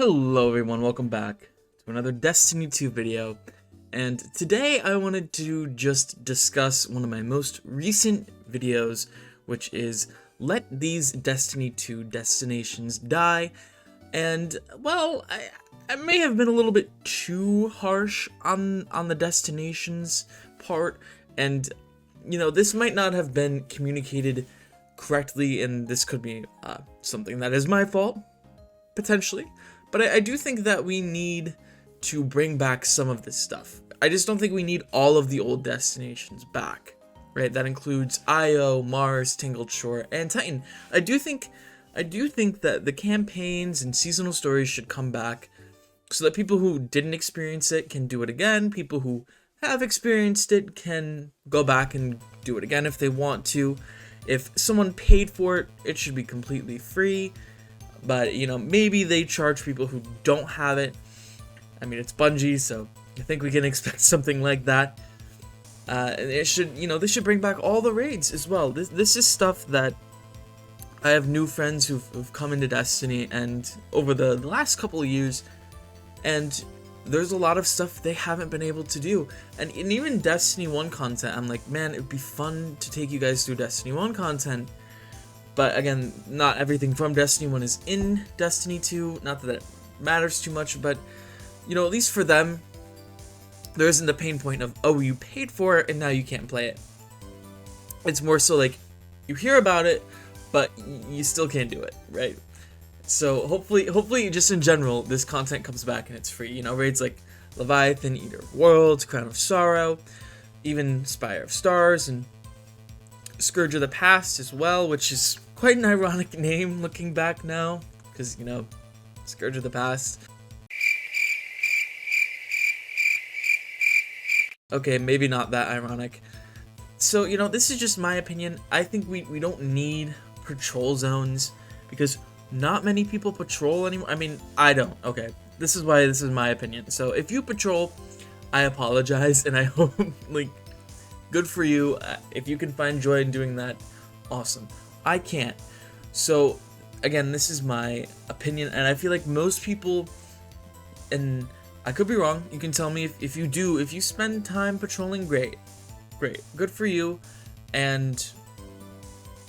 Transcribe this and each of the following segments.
Hello everyone, welcome back to another Destiny 2 video, and today I wanted to just discuss one of my most recent videos, which is Let These Destiny 2 Destinations Die. And well, I may have been a little bit too harsh on the destinations part, and this might not have been communicated correctly, and this could be something that is my fault, potentially. But I do think that we need to bring back some of this stuff. I just don't think we need all of the old destinations back, right? That includes Io, Mars, Tangled Shore, and Titan. I do think that the campaigns and seasonal stories should come back so that people who didn't experience it can do it again. People who have experienced it can go back and do it again if they want to. If someone paid for it, it should be completely free. But, maybe they charge people who don't have it. I mean, it's Bungie, so I think we can expect something like that. It should, they should bring back all the raids as well. This is stuff that I have new friends who've come into Destiny and over the last couple of years, and there's a lot of stuff they haven't been able to do. And even Destiny 1 content, I'm like, man, it'd be fun to take you guys through Destiny 1 content. But again, not everything from Destiny 1 is in Destiny 2, not that it matters too much, but, at least for them, there isn't the pain point of, oh, you paid for it and now you can't play it. It's more so like, you hear about it, but you still can't do it, right? So hopefully just in general, this content comes back and it's free. Raids like Leviathan, Eater of Worlds, Crown of Sorrow, even Spire of Stars, and Scourge of the Past as well, which is quite an ironic name looking back now, because, Scourge of the Past. Okay, maybe not that ironic. So, this is just my opinion. I think we don't need patrol zones, because not many people patrol anymore. I mean, I don't. Okay, this is why this is my opinion. So, if you patrol, I apologize, and I hope, good for you. If you can find joy in doing that, awesome. I can't. So, again, this is my opinion, and I feel like most people, and I could be wrong, you can tell me if you do, if you spend time patrolling, great, good for you, and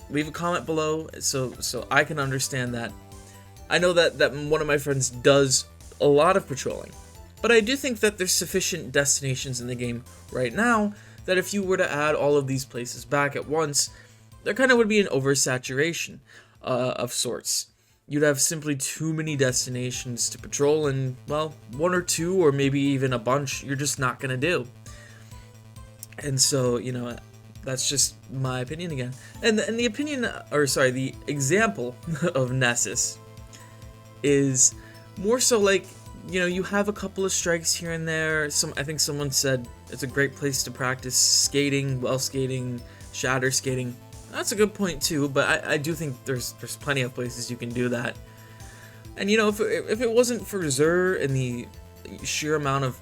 leave a comment below so I can understand that. I know that one of my friends does a lot of patrolling, but I do think that there's sufficient destinations in the game right now that if you were to add all of these places back at once, there kind of would be an oversaturation of sorts. You'd have simply too many destinations to patrol, and, well, one or two, or maybe even a bunch, you're just not going to do. And so, that's just my opinion again. And the opinion, or sorry, the example of Nessus is more so like, you have a couple of strikes here and there. I think someone said it's a great place to practice skating, well skating, shatter skating. That's a good point too, but I do think there's plenty of places you can do that. And if it wasn't for Xur and the sheer amount of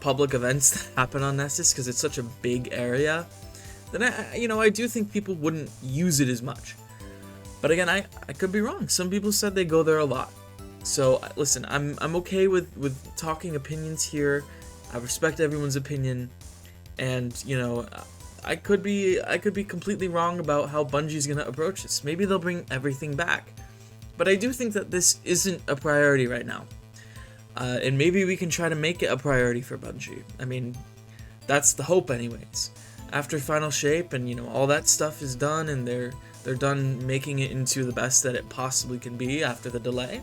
public events that happen on Nessus, because it's such a big area, then I do think people wouldn't use it as much. But again, I could be wrong. Some people said they go there a lot. So listen, I'm okay with talking opinions here. I respect everyone's opinion, and I could be completely wrong about how Bungie's gonna approach this. Maybe they'll bring everything back, but I do think that this isn't a priority right now, and maybe we can try to make it a priority for Bungie. I mean, that's the hope, anyways. After Final Shape and all that stuff is done, and they're done making it into the best that it possibly can be after the delay.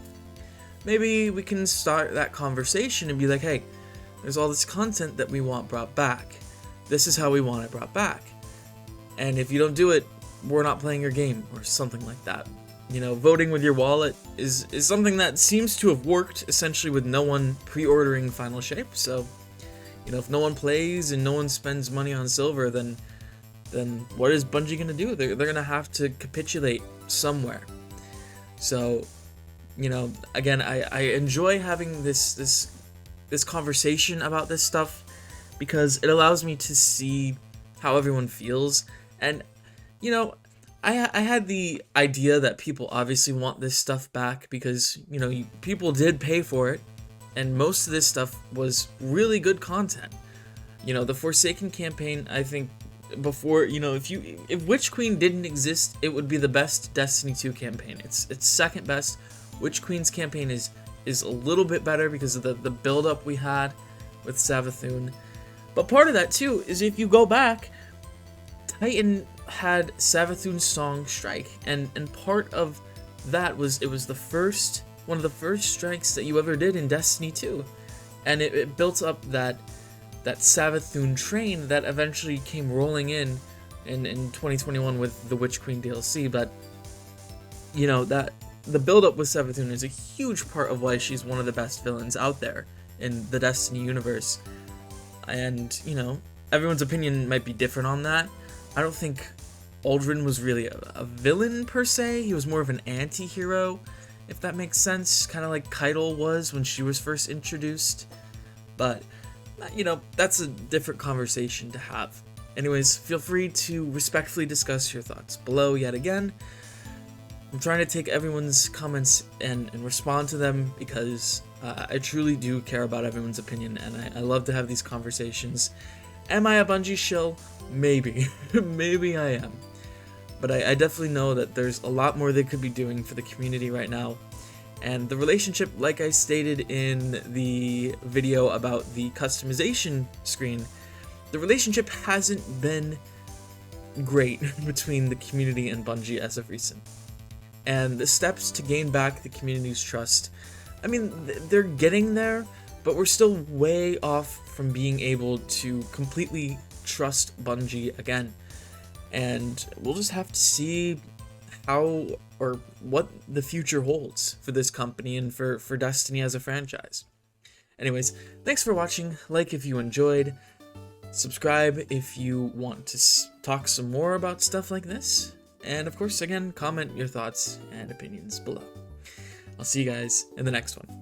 Maybe we can start that conversation and be like, hey, there's all this content that we want brought back. This is how we want it brought back. And if you don't do it, we're not playing your game, or something like that. Voting with your wallet is something that seems to have worked, essentially, with no one pre-ordering Final Shape. So, if no one plays and no one spends money on silver, then what is Bungie going to do? They're going to have to capitulate somewhere. So, again, I enjoy having this conversation about this stuff, because it allows me to see how everyone feels. And I had the idea that people obviously want this stuff back because, you know, people did pay for it, and most of this stuff was really good content. You know, the Forsaken campaign, I think, before, you know, if Witch Queen didn't exist, it would be the best Destiny 2 campaign. It's second best. Witch Queen's campaign is a little bit better because of the build-up we had with Savathûn. But part of that, too, is if you go back, Titan had Savathûn's song Strike, and part of that was, it was one of the first strikes that you ever did in Destiny 2. And it built up that Savathûn train that eventually came rolling in 2021 with the Witch Queen DLC. But, you know, that the build-up with Savathûn is a huge part of why she's one of the best villains out there in the Destiny universe. And, you know, everyone's opinion might be different on that. I don't think Aldrin was really a villain per se. He was more of an anti-hero, if that makes sense. Kind of like Keitel was when she was first introduced. But, you know, that's a different conversation to have. Anyways, feel free to respectfully discuss your thoughts below yet again. I'm trying to take everyone's comments and respond to them because I truly do care about everyone's opinion, and I love to have these conversations. Am I a Bungie shill? Maybe. Maybe I am. But I definitely know that there's a lot more they could be doing for the community right now. And the relationship, like I stated in the video about the customization screen, the relationship hasn't been great between the community and Bungie as of recent. And the steps to gain back the community's trust, I mean, they're getting there, but we're still way off from being able to completely trust Bungie again. And we'll just have to see how or what the future holds for this company and for Destiny as a franchise. Anyways, thanks for watching. Like if you enjoyed. Subscribe if you want to talk some more about stuff like this. And of course, again, comment your thoughts and opinions below. I'll see you guys in the next one.